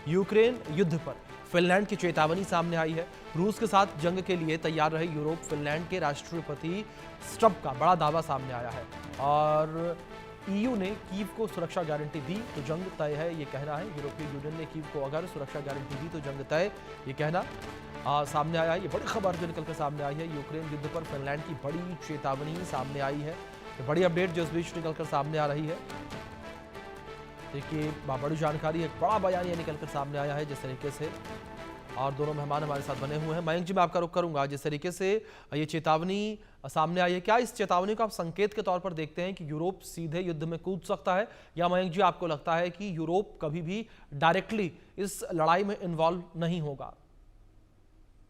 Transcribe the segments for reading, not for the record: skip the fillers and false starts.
Ukraine युद्ध पर Finland की चेतावनी सामने आई है। रूस के साथ जंग के लिए तैयार रहे यूरोप, फिनलैंड के राष्ट्रपति स्टब का बड़ा दावा सामने आया है और ईयू ने कीव को सुरक्षा गारंटी दी तो जंग तय है, ये कहना है। यूरोपीय यूनियन ने कीव को अगर सुरक्षा गारंटी दी तो जंग तय, ये कहना सामने आया है। ये बड़ी खबर जो निकलकर सामने आई है, यूक्रेन युद्ध पर फिनलैंड की बड़ी चेतावनी सामने आई है। तो बड़ी अपडेट जो इस बीच निकलकर सामने आ रही है, देखिए बड़ी जानकारी, एक बड़ा बयान ये निकलकर सामने आया है जिस तरीके से, और दोनों मेहमान हमारे साथ बने हुए हैं। मयंक जी, मैं आपका रुख करूंगा, जिस तरीके से ये चेतावनी सामने आई है, क्या इस चेतावनी को आप संकेत के तौर पर देखते हैं कि यूरोप सीधे युद्ध में कूद सकता है, या मयंक जी आपको लगता है कि यूरोप कभी भी डायरेक्टली इस लड़ाई में इन्वॉल्व नहीं होगा?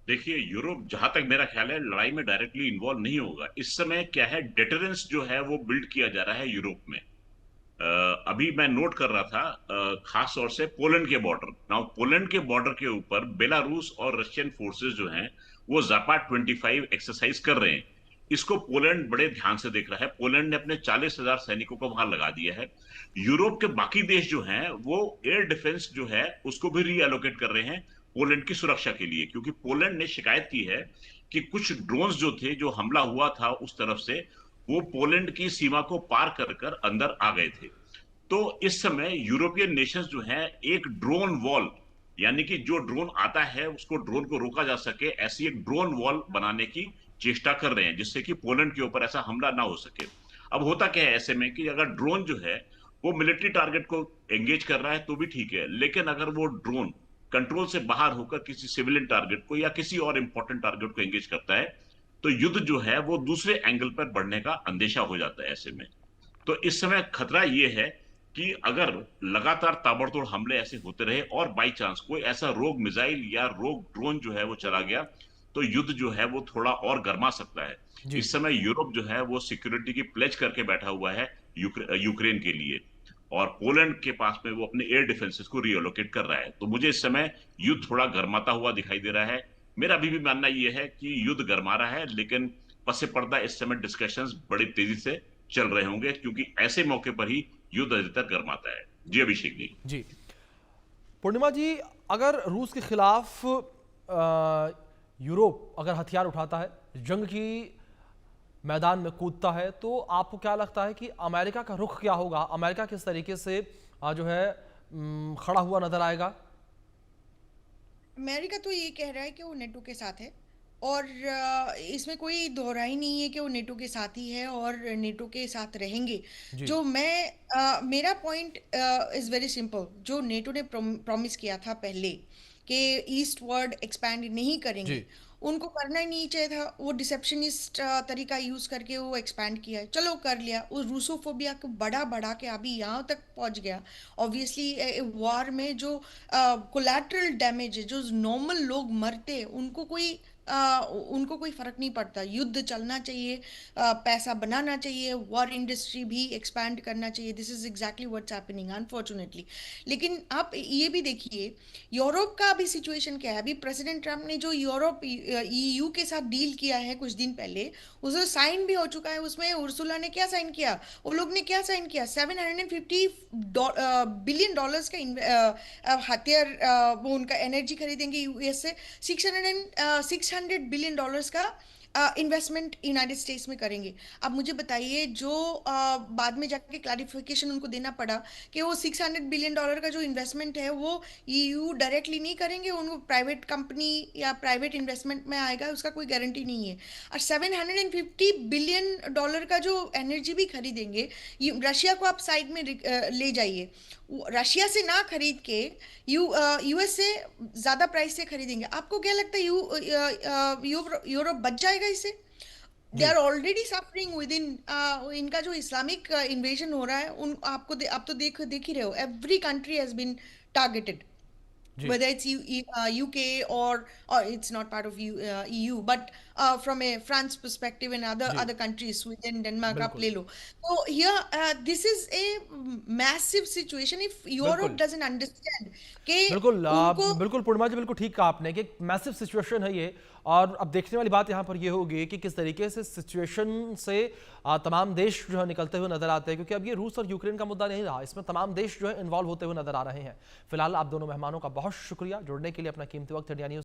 देखिए, यूरोप जहां तक मेरा ख्याल है लड़ाई में डायरेक्टली इन्वॉल्व नहीं होगा। इस समय क्या है, डेटरेंस जो है वो बिल्ड किया जा रहा है यूरोप में। अभी मैं नोट कर रहा था, खास तौर से पोलैंड के बॉर्डर, नाउ पोलैंड के बॉर्डर के ऊपर बेलारूस और रशियन फोर्सेस जो हैं वो जापाट 25 एक्सरसाइज कर रहे हैं। इसको पोलैंड बड़े ध्यान से देख रहा है। पोलैंड ने अपने 40,000 सैनिकों को वहां लगा दिया है। यूरोप के बाकी देश जो हैं वो एयर डिफेंस जो है उसको भी रीएलोकेट कर रहे हैं पोलैंड की सुरक्षा के लिए, क्योंकि पोलैंड ने शिकायत की है कि कुछ ड्रोन्स जो थे, जो हमला हुआ था उस तरफ से, वो पोलैंड की सीमा को पार कर कर अंदर आ गए थे। तो इस समय यूरोपियन नेशंस जो हैं एक ड्रोन वॉल, यानी कि जो ड्रोन आता है उसको ड्रोन को रोका जा सके, ऐसी एक ड्रोन वॉल बनाने की चेष्टा कर रहे हैं, जिससे कि पोलैंड के ऊपर ऐसा हमला ना हो सके। अब होता क्या है ऐसे में कि अगर ड्रोन जो है वो मिलिट्री टारगेट को एंगेज कर रहा है तो भी ठीक है, लेकिन अगर वो ड्रोन कंट्रोल से बाहर होकर किसी सिविलियन टारगेट को या किसी और इंपॉर्टेंट टारगेट को एंगेज करता है तो युद्ध जो है वो दूसरे एंगल पर बढ़ने का अंदेशा हो जाता है ऐसे में। तो इस समय खतरा ये है कि अगर लगातार ताबड़तोड़ हमले ऐसे होते रहे और बाई चांस कोई ऐसा रोग मिसाइल या रोग ड्रोन जो है वो चला गया, तो युद्ध जो है वो थोड़ा और गर्मा सकता है। जी। इस समय यूरोप जो है वो सिक्योरिटी की प्लेज करके बैठा हुआ है यूक्रेन के लिए, और पोलैंड के पास में वो अपने एयर डिफेंसेस को रीअलोकेट कर रहा है। तो मुझे इस समय युद्ध थोड़ा गर्माता हुआ दिखाई दे रहा है। मेरा अभी भी मानना यह है कि युद्ध गर्मा रहा है, लेकिन पसे पर्दा इस समय डिस्कशंस बड़ी तेजी से चल रहे होंगे, क्योंकि ऐसे मौके पर ही युद्ध अधिकतर गर्माता है। जी अभिषेक जी। जी पूर्णिमा जी, अगर रूस के खिलाफ यूरोप अगर हथियार उठाता है, जंग की मैदान में कूदता है, तो आपको क्या लगता है कि अमेरिका का रुख क्या होगा? अमेरिका किस तरीके से जो है खड़ा हुआ नजर आएगा? अमेरिका तो ये कह रहा है कि वो नेटो के साथ है, और इसमें कोई दोहराई नहीं है कि वो नेटो के साथ ही है और नेटो के साथ रहेंगे। जी। जो मेरा पॉइंट इज वेरी सिंपल। जो नेटो ने प्रॉमिस किया था पहले कि ईस्ट वर्ड एक्सपैंड नहीं जी। करेंगे, उनको करना ही नहीं चाहिए था। वो डिसेप्शनिस्ट तरीका यूज करके वो एक्सपैंड किया है, चलो कर लिया। वो रूसोफोबिया को बढ़ा बढ़ा के अभी यहाँ तक पहुंच गया। ऑब्वियसली वॉर में जो कोलैटरल डैमेज है, जो नॉर्मल लोग मरते हैं, उनको कोई फर्क नहीं पड़ता। युद्ध चलना चाहिए, पैसा बनाना चाहिए, वॉर इंडस्ट्री भी एक्सपैंड करना चाहिए। This is exactly what's happening unfortunately. लेकिन आप ये भी देखिए, यूरोप का अभी सिचुएशन क्या है। अभी प्रेसिडेंट ट्रम्प ने जो यूरोप ईयू के साथ डील किया है कुछ दिन पहले, उसे साइन भी हो चुका है। उसमें उर्सुला ने क्या साइन किया, वो लोग ने क्या साइन किया, $750 बिलियन का हथियार, वो उनका एनर्जी खरीदेंगे यूएस से। 600 बिलियन डॉलर्स का इन्वेस्टमेंट यूनाइटेड स्टेट्स में करेंगे। अब मुझे बताइए, जो बाद में जाके क्लैरिफिकेशन उनको देना पड़ा कि वो $600 बिलियन का जो इन्वेस्टमेंट है वो ईयू डायरेक्टली नहीं करेंगे, उनको प्राइवेट कंपनी या प्राइवेट इन्वेस्टमेंट में आएगा, उसका कोई गारंटी नहीं है। और $750 बिलियन का जो एनर्जी भी खरीदेंगे, रशिया को आप साइड में ले जाइए। रशिया से ना खरीद के यूएस से ज्यादा प्राइस से खरीदेंगे। आपको क्या लगता है यूरोप बच जाएगा इससे? दे जी। Are already suffering within. इनका जो इस्लामिक इन्वेजन हो रहा है, उन आप तो देख ही रहे हो, every country has been targeted, जी। whether it's UK or it's not part of EU, but from a France perspective and जी। other countries, Sweden, Denmark, आप बिल्कुल। ले लो। So here this is a massive situation if Europe बिल्कुल। doesn't understand कि बिल्कुल उनको बिल्कुल पूर्णिमा जी, बिल्कुल ठीक कहा आपने कि मैसिव सिचुएशन है ये। और अब देखने वाली बात यहाँ पर ये होगी कि किस तरीके से सिचुएशन से तमाम देश जो है निकलते हुए नजर आते हैं, क्योंकि अब ये रूस और यूक्रेन का मुद्दा नहीं रहा, इसमें तमाम देश जो है इन्वॉल्व होते हुए नजर आ रहे हैं। फिलहाल आप दोनों मेहमानों का बहुत शुक्रिया जुड़ने के लिए, अपना कीमती वक्त इंडिया न्यूज